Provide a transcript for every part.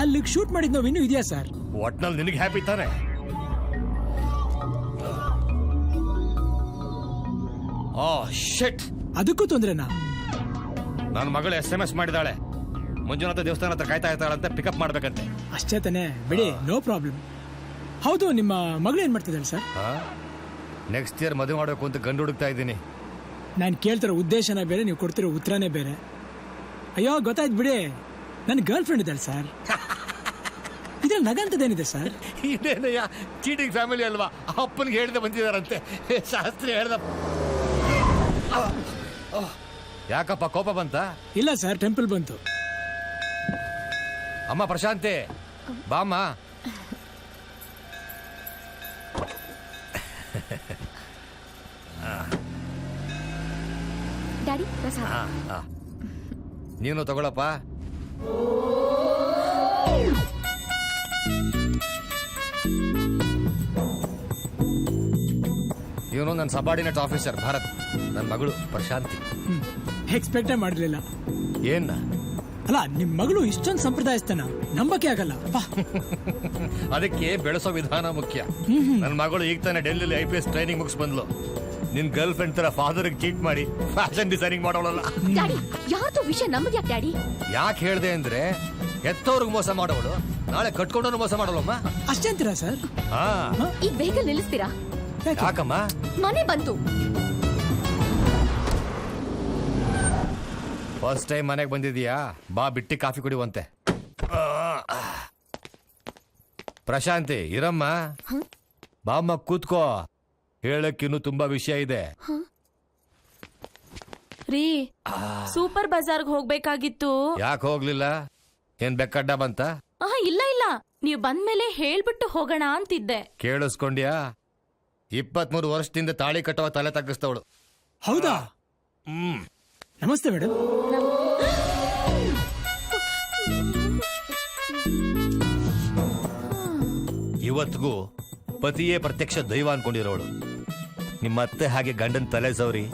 ಅಲ್ಲಿಗೆ ಶೂಟ್ ಮಾಡಿದ್ ನಾವು ಇನ್ನೂ ಇದೆಯಾ ಸರ್? ಒಟ್ನಲ್ಲಿ ನಿನಗೆ ಹ್ಯಾಪಿ ತಾನೆ? ಶಿಟ್, ಅದಕ್ಕೂ ತೊಂದ್ರೆನಾ? ನನ್ನ ಮಗಳು SMS ಮಾಡಿದಾಳೆ, ಮಂಜುನಾಥ ದೇವಸ್ಥಾನ ಹತ್ರ ಕಾಯ್ತಾ ಇರ್ತಾಳಂತೆ, ಪಿಕಪ್ ಮಾಡ್ಬೇಕಂತೆ. ಅಷ್ಟೇ ತಾನೆ, ಬಿಡಿ, ನೋ ಪ್ರಾಬ್ಲಮ್. ಹೌದು, ನಿಮ್ಮ ಮಗಳು ಏನ್ ಮಾಡ್ತಿದ್ದಾಳೆ ಸರ್? ನೆಕ್ಸ್ಟ್ ಇಯರ್ ಮದುವೆ ಮಾಡಬೇಕು ಅಂತ ಗಂಡು ಹುಡುಕ್ತಾ ಇದ್ದೀನಿ. ನಾನು ಕೇಳ್ತಿರೋ ಉದ್ದೇಶನೇ ಬೇರೆ, ನೀವು ಕೊಡ್ತಿರೋ ಉತ್ತರನೇ ಬೇರೆ. ಅಯ್ಯೋ ಗೊತ್ತಾಯ್ತು ಬಿಡಿ, ನನ್ನ ಗರ್ಲ್ ಫ್ರೆಂಡ್ ಇದ್ದಾಳೆ ಸರ್. ಇದ್ರಲ್ಲಿ ನಗಂತದೇನಿದೆ ಸರ್? ಇದೇನಯ್ಯ, ಚೀಟಿಂಗ್ ಫ್ಯಾಮಿಲಿ ಅಲ್ವಾ, ಅಪ್ಪನಿಗೆ ಹೇಳ್ದೆ ಬಂದಿದಾರಂತೆ, ಶಾಸ್ತ್ರಿ ಹೇಳ್ದ. ಯಾಕಪ್ಪ, ಕೋಪ ಬಂತ? ಇಲ್ಲ ಸರ್, ಟೆಂಪಲ್ ಬಂತು. ಅಮ್ಮ ಪ್ರಶಾಂತಿ, ಬಾಮ್ಮ. ಡ್ಯಾಡಿ ಪ್ರಸಾದ. ನೀನು ತಗೊಳಪ್ಪ. ಇವನು ನನ್ನ ಸಬಾರ್ಡಿನೇಟ್ ಆಫೀಸರ್ ಭಾರತ್, ನನ್ನ ಮಗಳು ಪ್ರಶಾಂತಿ. ಎಕ್ಸ್ಪೆಕ್ಟೇ ಮಾಡಲಿಲ್ಲ. ಏನ? ಅಲ್ಲ, ನಿಮ್ ಮಗಳು ಇಷ್ಟೊಂದು ಸಂಪ್ರದಾಯಸ್ಥನ, ನಂಬಕ್ಕೆ ಆಗಲ್ಲ. ಅದಕ್ಕೆ ಬೆಳೆಸೋ ವಿಧಾನ ಮುಖ್ಯ. ನನ್ನ ಮಗಳು ಈಗ ತಾನೆ ಡೆಲ್ಲಿಲಿ IPS ಟ್ರೈನಿಂಗ್ ಮುಗಿಸ್ ಬಂದ್ಲು. ನಿನ್ ಗರ್ಲ್ ಫ್ರೆಂಡ್ ತರ ಫಾದರ್ ಚೀಟ್ ಮಾಡಿ ಫ್ಯಾಷನ್ ಡಿಸೈನಿಂಗ್ ಮಾಡೋಳಲ್ಲ. ಡ್ಯಾಡಿ, ಯಾವ್ದು ವಿಷಯ ನಮ್ಗೆ ಯಾಕೆ ಡ್ಯಾಡಿ? ಯಾಕೆ ಹೇಳ್ದೆ ಅಂದ್ರೆ, ಎತ್ತವ್ರಿಗೆ ಮೋಸ ಮಾಡೋಳು ನಾಳೆ ಕಟ್ಕೊಂಡವ್ರು ಮೋಸ ಮಾಡೋಳಮ್ಮ. ಅಷ್ಟೇ ಅಂತೀರಾ ಸರ್? ಈಗ ವೆಹಿಕಲ್ ನಿಲ್ಲಿಸ್ತೀರಾ? ಯಾಕಮ್ಮ? ಮನೆ ಬಂತು. ಫಸ್ಟ್ ಟೈಮ್ ಮನೆಗೆ ಬಂದಿದೀಯಾ, ಬಾ ಬಿಟ್ಟಿ ಕಾಫಿ ಕುಡಿಯುವಂತೆ. ಪ್ರಶಾಂತಿ ಇರಮ್ಮ, ಬಾಮ್ಮ ಕೂತ್ಕೋ, ಹೇಳಕ್ಕಿನ್ನು ತುಂಬಾ ವಿಷಯ ಇದೆ. ರೀ, ಸೂಪರ್ ಬಜಾರ್ಗೆ ಹೋಗ್ಬೇಕಾಗಿತ್ತು. ಯಾಕೆ ಹೋಗ್ಲಿಲ್ಲ? ಏನ್ ಬೆಕ್ಕಡ್ಡ ಬಂತ? ಇಲ್ಲ ಇಲ್ಲ, ನೀವ್ ಬಂದ್ಮೇಲೆ ಹೇಳ್ಬಿಟ್ಟು ಹೋಗೋಣ ಅಂತಿದ್ದೆ. ಕೇಳಿಸ್ಕೊಂಡ್ಯಾ? 23 ವರ್ಷದಿಂದ ತಾಳಿ ಕಟ್ಟುವ ತಲೆ ತಗ್ಗಿಸ್ತವಳು. ಹೌದಾ? ನಮಸ್ತೆ ಮೇಡಮ್. ಇವತ್ತಿಗೂ ಪತಿಯೇ ಪ್ರತ್ಯಕ್ಷ ದೈವ ಅನ್ಕೊಂಡಿರೋಳು. ನಿಮ್ಮತ್ತೆ ಹಾಗೆ ಗಂಡನ್ ತಲೆ ಸೌರಿ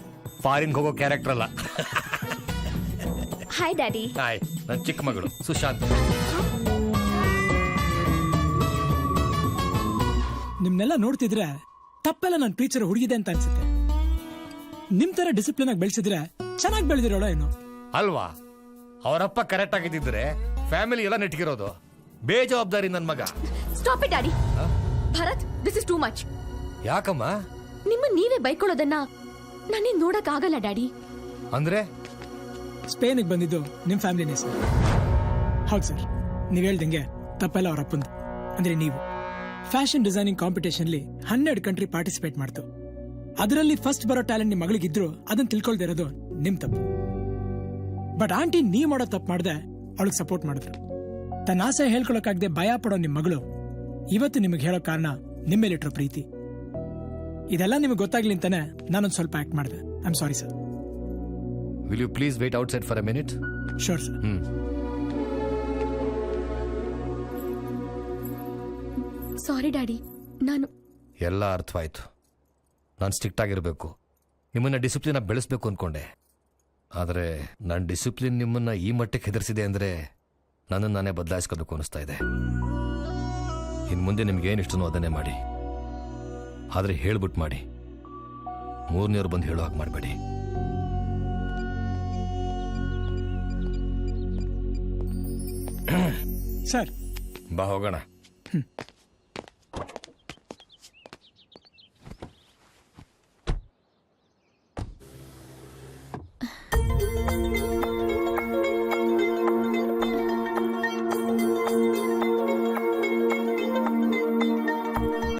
ಫಾರಿನ್ ಹೋಗೋ ಕ್ಯಾರೆಕ್ಟರ್ ಅಲ್ಲ. Hi daddy. ಹಾಯ್, ನನ್ನ ಚಿಕ್ಕ ಮಗಳು ಸುಶಾಂತ್. ನಿಮ್ನೆಲ್ಲ ನೋಡ್ತಿದ್ರೆ ತಪ್ಪೆಲ್ಲ ನನ್ನ ಟೀಚರ್ ಹುಡುಗಿದೆ ಅಂತ ಅನ್ಸುತ್ತೆ. ನಿಮ್ ತರ ಡಿಸಿಪ್ಲಿನ್ ಆಗಿ ಬೆಳೆಸಿದ್ರೆ ಚೆನ್ನಾಗಿ ಬೆಳೆದಿರೋಳ ಏನು ಅಲ್ವಾ? ಅವರಪ್ಪ ಕರೆಕ್ಟ್ ಆಗಿದ್ದಿದ್ರೆ ಫ್ಯಾಮಿಲಿ ಎಲ್ಲ ನೆಟ್ಗಿರೋದು. ಬೇಜವಾಬ್ದಾರಿ ನನ್ ಮಗ. Stop it daddy. Bharat, this is too much. ಯಾಕಮ್ಮ? ನಿಮ್ಮ ನೀವೇ ಬೈಕೊಳ್ಳೋದನ್ನ ನನ್ನಿಂದ ನೋಡಕ್ ಆಗಲ್ಲ ಡ್ಯಾಡಿ. ಅಂದ್ರೆ ಸ್ಪೇನ್ಗೆ ಬಂದಿದ್ದು ನಿಮ್ ಫ್ಯಾಮಿಲಿನೇ ಸರ್? ಹೌದು ಸರ್, ನೀವ್ ಹೇಳ್ದಂಗೆ ತಪ್ಪೆಲ್ಲ ಅವ್ರ ಅಪ್ಪಂದು. ಅಂದ್ರೆ ನೀವು ಫ್ಯಾಷನ್ ಡಿಸೈನಿಂಗ್ ಕಾಂಪಿಟೇಷನ್ಲಿ 12 ಕಂಟ್ರಿ ಪಾರ್ಟಿಸಿಪೇಟ್ ಮಾಡ್ತು. ಅದರಲ್ಲಿ ಫಸ್ಟ್ ಬರೋ ಟ್ಯಾಲೆಂಟ್ ನಿಮ್ ಮಗಳಿಗಿದ್ರು ಅದನ್ನ ತಿಳ್ಕೊಳ್ದೇ ಇರೋದು ನಿಮ್ ತಪ್ಪು. ಬಟ್ ಆಂಟಿ ನೀವ್ ಮಾಡೋ ತಪ್ಪು ಮಾಡ್ದೆ ಅವಳಿಗೆ ಸಪೋರ್ಟ್ ಮಾಡಿದ್ರು. ತನ್ನ ಆಸೆ ಹೇಳ್ಕೊಳಕ್ಕಾಗದೆ ಭಯ ಪಡೋ ನಿಮ್ ಮಗಳು ಇವತ್ತು ನಿಮಗೆ ಹೇಳೋ ಕಾರಣ ನಿಮ್ಮೇಲಿಟ್ರೋ ಪ್ರೀತಿ. ಇದೆಲ್ಲ ನಿಮಗೆ ಗೊತ್ತಾಗ್ಲಿ ಅಂತಾನೆ ನಾನೊಂದು ಸ್ವಲ್ಪ ಆಕ್ಟ್ ಮಾಡಿದೆ. I am sorry sir. Will you please wait outside for a minute? Sure sir. Sorry daddy, ನಾನು ಎಲ್ಲ ಅರ್ಥವಾಯ್ತು. ನಾನು ಸ್ಟ್ರಿಕ್ಟ್ ಆಗಿರಬೇಕು, ನಿಮ್ಮನ್ನ ಡಿಸಿಪ್ಲಿನ್ ಬೆಳೆಸಬೇಕು ಅನ್ಕೊಂಡೆ. ಆದರೆ ನನ್ನ ಡಿಸಿಪ್ಲಿನ್ ನಿಮ್ಮನ್ನ ಈ ಮಟ್ಟಕ್ಕೆ ಹೆದರಿಸಿದೆ ಅಂದ್ರೆ ನನ್ನನ್ನು ನಾನೇ ಬದಲಾಯಿಸ್ಕೋಬೇಕು ಅನಿಸ್ತಾ ಇದೆ. ಇನ್ನು ಮುಂದೆ ನಿಮ್ಗೇನು ಇಷ್ಟನೋ ಅದನ್ನೇ ಮಾಡಿ, ಆದರೆ ಹೇಳ್ಬಿಟ್ಟು ಮಾಡಿ. ಮೂರನೇವ್ರು ಬಂದು ಹೇಳೋ ಹಾಗೆ ಮಾಡಬೇಡಿ. ಸರ್ ಬಾ ಹೋಗೋಣ.